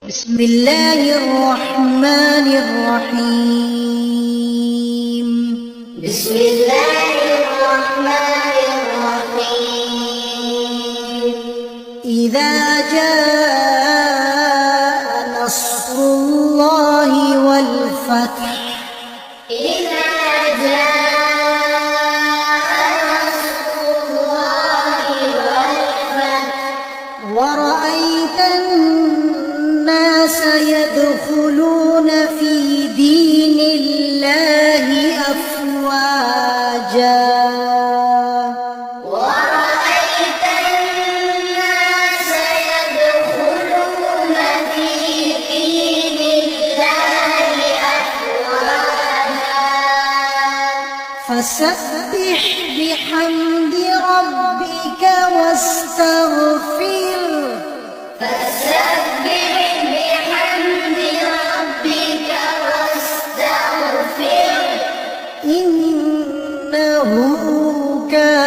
بسم الله الرحمن الرحيم. بسم الله الرحمن الرحيم. إذا جاء نصر الله والفتح. إذا جاء نصر الله والفتح. ورأيت الناس يدخلون في دين الله أفواجا. ورأيت الناس يدخلون في دين الله أفواجا. فسبح بحمد ربك واستغفره. فسبح بحمد ربك واستغفره. إنه كان